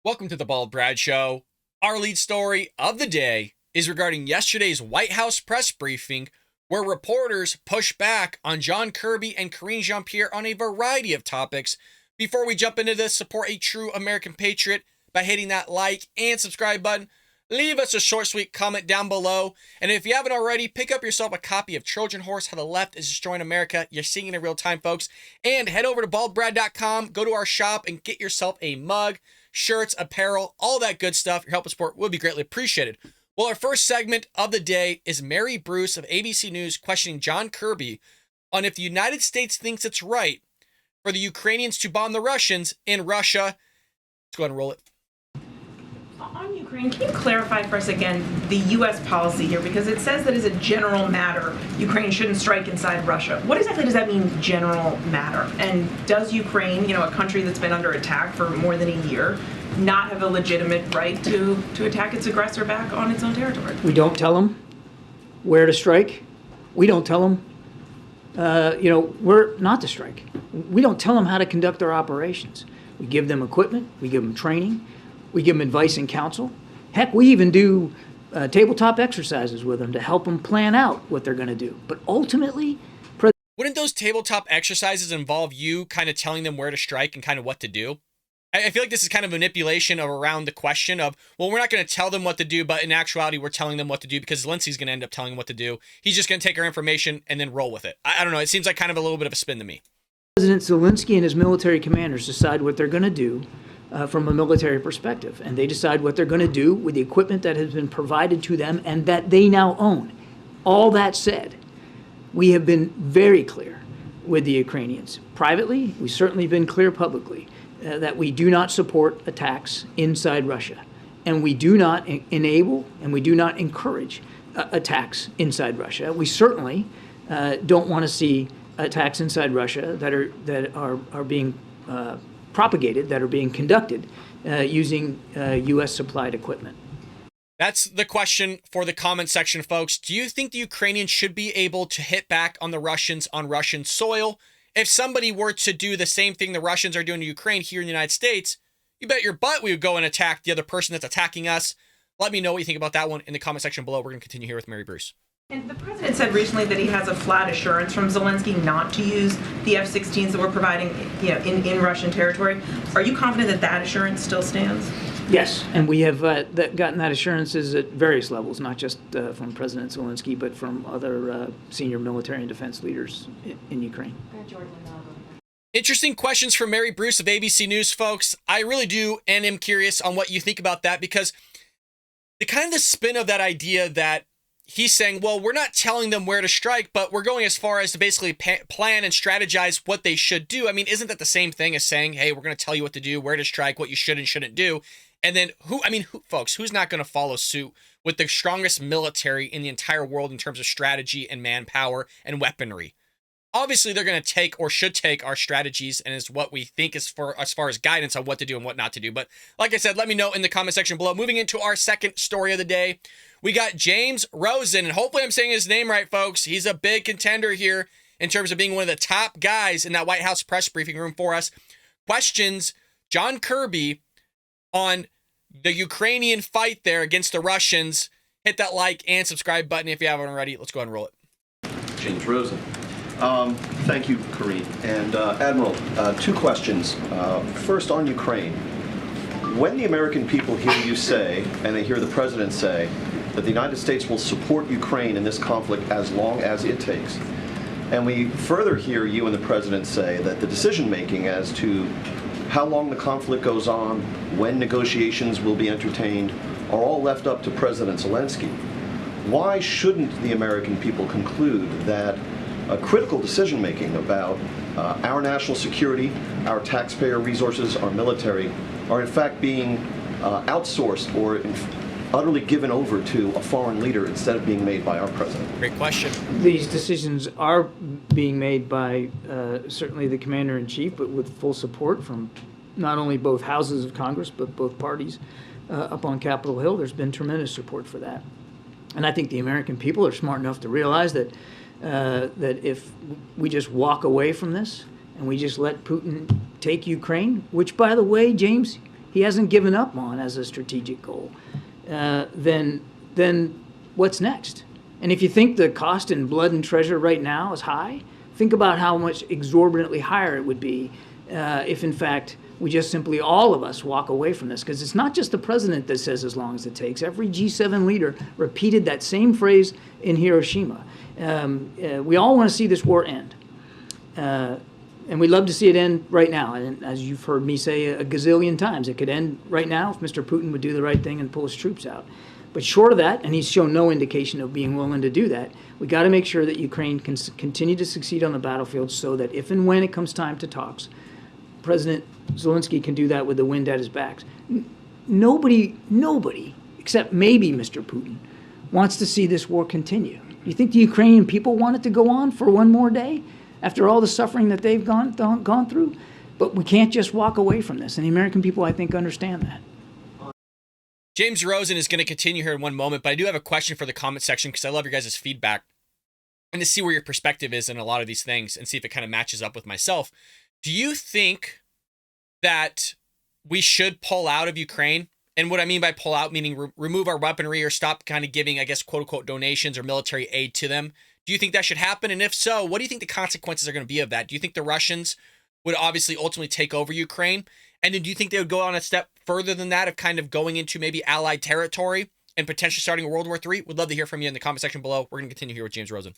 Welcome to the Bald Brad Show. Our lead story of the day is regarding yesterday's White House press briefing, where reporters push back on John Kirby and Karine Jean-Pierre on a variety of topics. Before we jump into this, support a true American patriot by hitting that like and subscribe button. Leave us a short, sweet comment down below. And if you haven't already, pick up yourself a copy of Trojan Horse, How the Left is Destroying America. You're seeing it in real time, folks. And head over to baldbrad.com, go to our shop, and get yourself a mug, shirts, apparel, all that good stuff. Your help and support would be greatly appreciated. Well, our first segment of the day is Mary Bruce of ABC News questioning John Kirby on if the United States thinks it's right for the Ukrainians to bomb the Russians in Russia. Let's go ahead and roll it. On Ukraine, can you clarify for us again the U.S. policy here? Because it says that as a general matter, Ukraine shouldn't strike inside Russia. What exactly does that mean, general matter? And does Ukraine, a country that's been under attack for more than a year, not have a legitimate right to attack its aggressor back on its own territory? We don't tell them where to strike. We don't tell them, where not to strike. We don't tell them how to conduct their operations. We give them equipment. We give them training. We give them advice and counsel. Heck, we even do tabletop exercises with them to help them plan out what they're going to do. But ultimately, wouldn't those tabletop exercises involve you kind of telling them where to strike and kind of what to do? I feel like this is kind of manipulation of around the question of, well, we're not going to tell them what to do, but in actuality, we're telling them what to do because Zelensky's going to end up telling them what to do. He's just going to take our information and then roll with it. I don't know. It seems like kind of a little bit of a spin to me. President Zelensky and his military commanders decide what they're going to do from a military perspective, and they decide what they're going to do with the equipment that has been provided to them and that they now own. All that said, we have been very clear with the Ukrainians. Privately, we've certainly been clear publicly that we do not support attacks inside Russia, and we do not enable and we do not encourage attacks inside Russia. We certainly don't want to see attacks inside Russia that are being propagated, that are being conducted using U.S. supplied equipment. That's the question for the comment section, folks. Do you think the Ukrainians should be able to hit back on the Russians on Russian soil? If somebody were to do the same thing the Russians are doing to Ukraine here in the United States, you bet your butt we would go and attack the other person that's attacking us. Let me know what you think about that one in the comment section below. We're going to continue here with Mary Bruce. And the president said recently that he has a flat assurance from Zelensky not to use the F-16s that we're providing in Russian territory. Are you confident that that assurance still stands? Yes, and we have gotten that assurances at various levels, not just from President Zelensky, but from other senior military and defense leaders in Ukraine. Interesting questions from Mary Bruce of ABC News, folks. I really do and am curious on what you think about that, because the kind of the spin of that idea that he's saying, well, we're not telling them where to strike, but we're going as far as to basically plan and strategize what they should do. I mean, isn't that the same thing as saying, hey, we're going to tell you what to do, where to strike, what you should and shouldn't do? And then folks, who's not going to follow suit with the strongest military in the entire world in terms of strategy and manpower and weaponry? Obviously, they're going to take or should take our strategies and is what we think is for as far as guidance on what to do and what not to do. But like I said, let me know in the comment section below. Moving into our second story of the day, we got James Rosen, and hopefully I'm saying his name right, folks. He's a big contender here in terms of being one of the top guys in that White House press briefing room for us. Questions John Kirby on the Ukrainian fight there against the Russians. Hit that like and subscribe button if you haven't already. Let's go ahead and roll it. James Rosen. Thank you, Karine. And Admiral, two questions. First, on Ukraine. When the American people hear you say, and they hear the President say, that the United States will support Ukraine in this conflict as long as it takes, and we further hear you and the President say that the decision-making as to how long the conflict goes on, when negotiations will be entertained, are all left up to President Zelensky, why shouldn't the American people conclude that critical decision-making about our national security, our taxpayer resources, our military, are in fact being outsourced or utterly given over to a foreign leader instead of being made by our president? Great question. These decisions are being made by certainly the commander-in-chief, but with full support from not only both houses of Congress, but both parties up on Capitol Hill. There's been tremendous support for that. And I think the American people are smart enough to realize that that if we just walk away from this and we just let Putin take Ukraine, which, by the way, James, he hasn't given up on as a strategic goal, then what's next? And if you think the cost in blood and treasure right now is high, think about how much exorbitantly higher it would be if, in fact, we just simply, all of us, walk away from this. Because it's not just the president that says as long as it takes. Every G7 leader repeated that same phrase in Hiroshima. We all want to see this war end. And we'd love to see it end right now. And as you've heard me say a gazillion times, it could end right now if Mr. Putin would do the right thing and pull his troops out. But short of that, and he's shown no indication of being willing to do that, we got to make sure that Ukraine can continue to succeed on the battlefield so that if and when it comes time to talks, President Zelensky can do that with the wind at his back. Nobody, except maybe Mr. Putin, wants to see this war continue. Do you think the Ukrainian people want it to go on for one more day after all the suffering that they've gone through? But we can't just walk away from this, and the American people, I think, understand that. James Rosen is going to continue here in one moment, but I do have a question for the comment section because I love your guys' feedback and to see where your perspective is in a lot of these things and see if it kind of matches up with myself. Do you think that we should pull out of Ukraine? And what I mean by pull out, meaning remove our weaponry or stop kind of giving, I guess, quote unquote, donations or military aid to them. Do you think that should happen? And if so, what do you think the consequences are going to be of that? Do you think the Russians would obviously ultimately take over Ukraine? And then do you think they would go on a step further than that of kind of going into maybe allied territory and potentially starting a World War III? Would love to hear from you in the comment section below. We're going to continue here with James Rosen.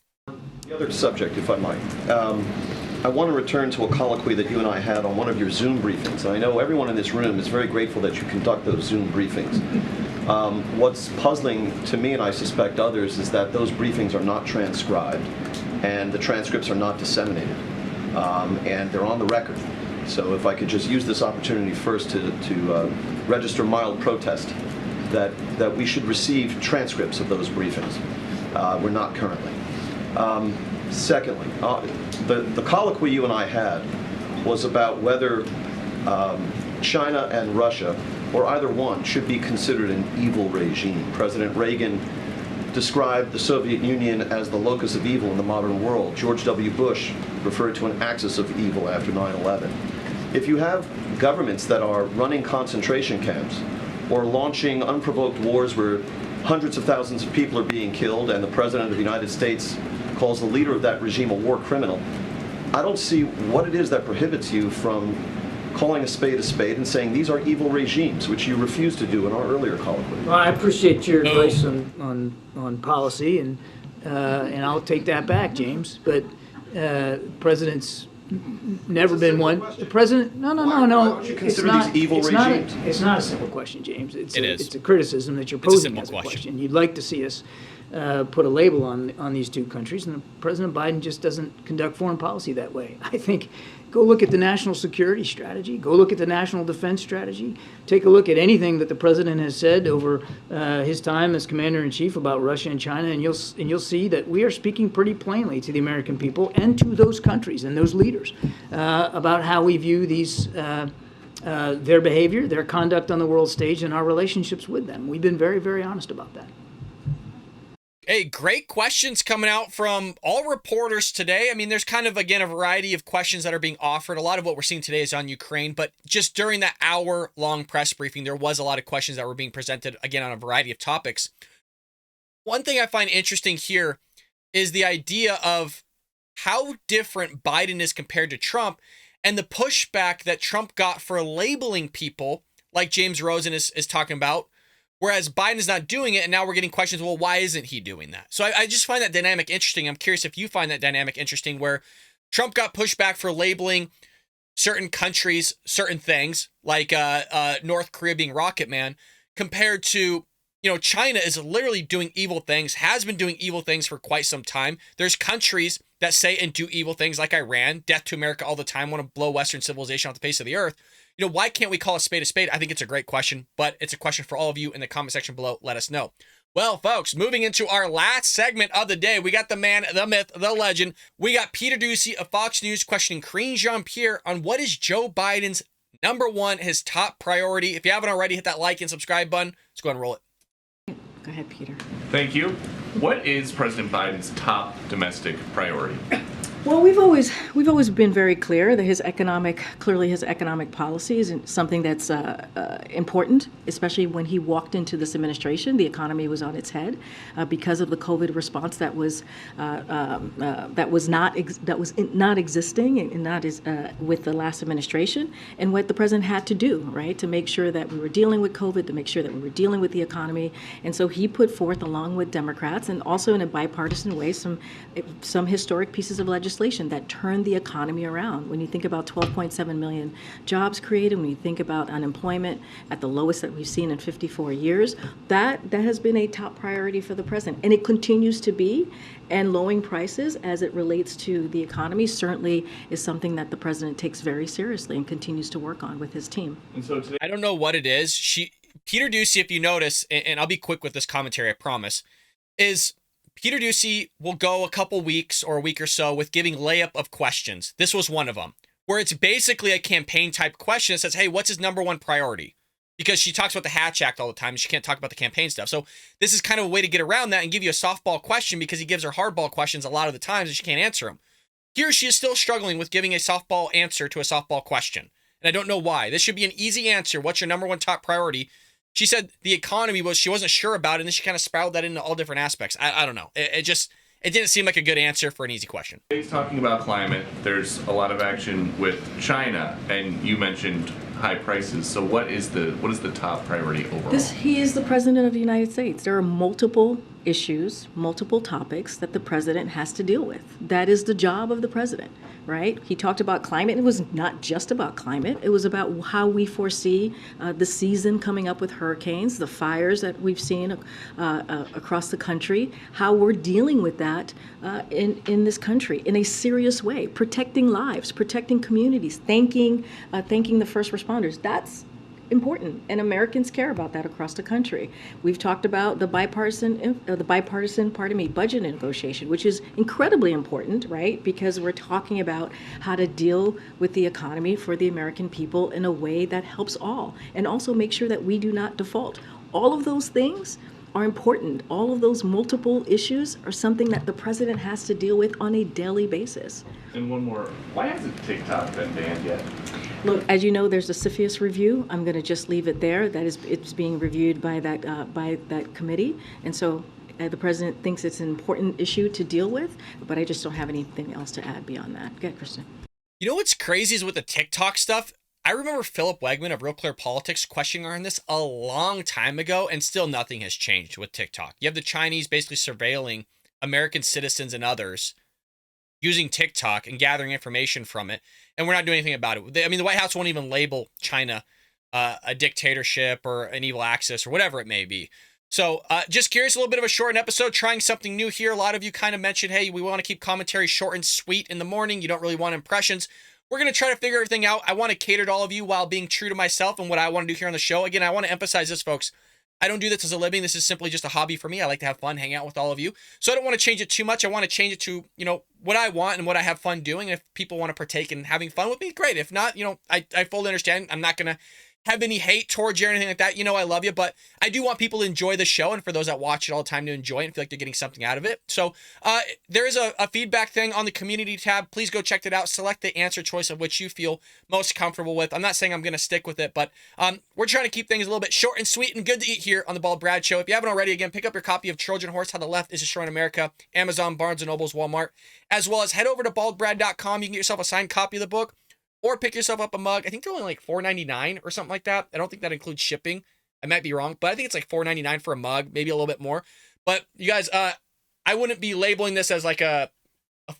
The other subject, if I might. I want to return to a colloquy that you and I had on one of your Zoom briefings. And I know everyone in this room is very grateful that you conduct those Zoom briefings. What's puzzling to me, and I suspect others, is that those briefings are not transcribed and the transcripts are not disseminated. And they're on the record. So if I could just use this opportunity first to register mild protest that we should receive transcripts of those briefings. We're not currently. Secondly, the colloquy you and I had was about whether China and Russia, or either one, should be considered an evil regime. President Reagan described the Soviet Union as the locus of evil in the modern world. George W. Bush referred to an axis of evil after 9/11. If you have governments that are running concentration camps or launching unprovoked wars where hundreds of thousands of people are being killed and the President of the United States calls the leader of that regime a war criminal, I don't see what it is that prohibits you from calling a spade and saying these are evil regimes, which you refused to do in our earlier colloquy. Well, I appreciate your advice on policy, and I'll take that back, James. But president's never been one. The president, no. Why don't you consider these evil regimes? It's not a simple question, James. It is. It's a criticism that you're posing as a question. You'd like to see us put a label on these two countries, and President Biden just doesn't conduct foreign policy that way. I think go look at the national security strategy. Go look at the national defense strategy. Take a look at anything that the president has said over his time as commander-in-chief about Russia and China, and you'll see that we are speaking pretty plainly to the American people and to those countries and those leaders about how we view these their behavior, their conduct on the world stage, and our relationships with them. We've been very, very honest about that. Hey, great questions coming out from all reporters today. I mean, there's kind of, again, a variety of questions that are being offered. A lot of what we're seeing today is on Ukraine, but just during that hour-long press briefing, there was a lot of questions that were being presented, again, on a variety of topics. One thing I find interesting here is the idea of how different Biden is compared to Trump and the pushback that Trump got for labeling people, like James Rosen is talking about, whereas Biden is not doing it, and now we're getting questions, well, why isn't he doing that? So I just find that dynamic interesting. I'm curious if you find that dynamic interesting, where Trump got pushback for labeling certain countries certain things, like North Korea being Rocket Man, compared to, China is literally doing evil things, has been doing evil things for quite some time. There's countries that say and do evil things like Iran, death to America all the time, want to blow Western civilization off the face of the earth. Why can't we call a spade a spade? I think it's a great question, but it's a question for all of you in the comment section below. Let us know. Well, folks, moving into our last segment of the day, we got the man, the myth, the legend. We got Peter Doocy of Fox News questioning Karine Jean-Pierre on what is Joe Biden's number one, his top priority. If you haven't already, hit that like and subscribe button. Let's go ahead and roll it. Go ahead, Peter. Thank you. What is President Biden's top domestic priority? Well, we've always been very clear that his economic policy is something that's important, especially when he walked into this administration. The economy was on its head because of the COVID response that was not existing and not with the last administration, and what the president had to do, right, to make sure that we were dealing with COVID, to make sure that we were dealing with the economy, and so he put forth, along with Democrats, and also in a bipartisan way, some historic pieces of legislation that turned the economy around. When you think about 12.7 million jobs created, when you think about unemployment at the lowest that we've seen in 54 years, that has been a top priority for the president, and it continues to be. And lowering prices as it relates to the economy certainly is something that the president takes very seriously and continues to work on with his team. And so today, I don't know what it is. Peter Doocy, if you notice, and I'll be quick with this commentary, I promise, is Peter Doocy will go a couple weeks or a week or so with giving layup of questions. This was one of them, where it's basically a campaign type question that says, hey, what's his number one priority? Because she talks about the Hatch Act all the time and she can't talk about the campaign stuff. So this is kind of a way to get around that and give you a softball question, because he gives her hardball questions a lot of the times and she can't answer them. Here she is still struggling with giving a softball answer to a softball question. And I don't know why. This should be an easy answer. What's your number one top priority? She said the economy she wasn't sure about it, and then she kind of spiraled that into all different aspects. I don't know. It didn't seem like a good answer for an easy question. He's talking about climate. There's a lot of action with China, and you mentioned high prices. So what is the top priority overall? He is the president of the United States. There are multiple issues, multiple topics that the president has to deal with. That is the job of the president, right? He talked about climate. It was not just about climate. It was about how we foresee the season coming up with hurricanes, the fires that we've seen across the country, how we're dealing with that in this country in a serious way, protecting lives, protecting communities, thanking the first responders. That's important, and Americans care about that across the country. We've talked about the bipartisan budget negotiation, which is incredibly important, right? Because we're talking about how to deal with the economy for the American people in a way that helps all, and also make sure that we do not default. All of those things are important. All of those multiple issues are something that the president has to deal with on a daily basis. And one more, why hasn't TikTok been banned yet? Look, as you know, there's a CFIUS review. I'm going to just leave it there. It's being reviewed by that committee, and so the president thinks it's an important issue to deal with. But I just don't have anything else to add beyond that. Go ahead, Kristen. You know what's crazy is with the TikTok stuff. I remember Philip Wegman of Real Clear Politics questioning her on this a long time ago, and still nothing has changed with TikTok. You have the Chinese basically surveilling American citizens and others using TikTok and gathering information from it, and we're not doing anything about it. The White House won't even label China a dictatorship or an evil axis or whatever it may be. So just curious, a little bit of a shortened episode, trying something new here. A lot of you kind of mentioned, hey, we want to keep commentary short and sweet in the morning. You don't really want impressions. We're going to try to figure everything out. I want to cater to all of you while being true to myself and what I want to do here on the show. Again, I want to emphasize this, folks. I don't do this as a living. This is simply just a hobby for me. I like to have fun, hang out with all of you. So I don't want to change it too much. I want to change it to, what I want and what I have fun doing. And if people want to partake in having fun with me, great. If not, I fully understand. I'm not going to have any hate towards you or anything like that. I love you, but I do want people to enjoy the show, and for those that watch it all the time to enjoy it and feel like they're getting something out of it. So there is a feedback thing on the community tab. Please go check it out. Select the answer choice of which you feel most comfortable with. I'm not saying I'm going to stick with it, but we're trying to keep things a little bit short and sweet and good to eat here on the Bald Brad Show. If you haven't already, again, pick up your copy of Trojan Horse, How the Left is Destroying America, Amazon, Barnes & Nobles, Walmart, as well as head over to baldbrad.com. You can get yourself a signed copy of the book, or pick yourself up a mug. I think they're only like $4.99 or something like that. I don't think that includes shipping. I might be wrong, but I think it's like $4.99 for a mug, maybe a little bit more. But you guys, I wouldn't be labeling this as like a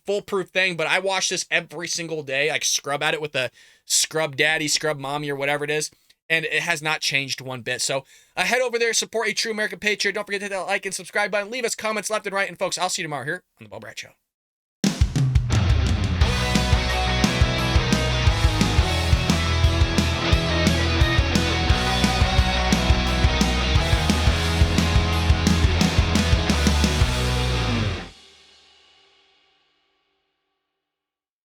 foolproof thing, but I wash this every single day. I scrub at it with a scrub daddy, scrub mommy, or whatever it is, and it has not changed one bit. So head over there, support a true American patriot. Don't forget to hit that like and subscribe button. Leave us comments left and right. And folks, I'll see you tomorrow here on the Bald Brad Show.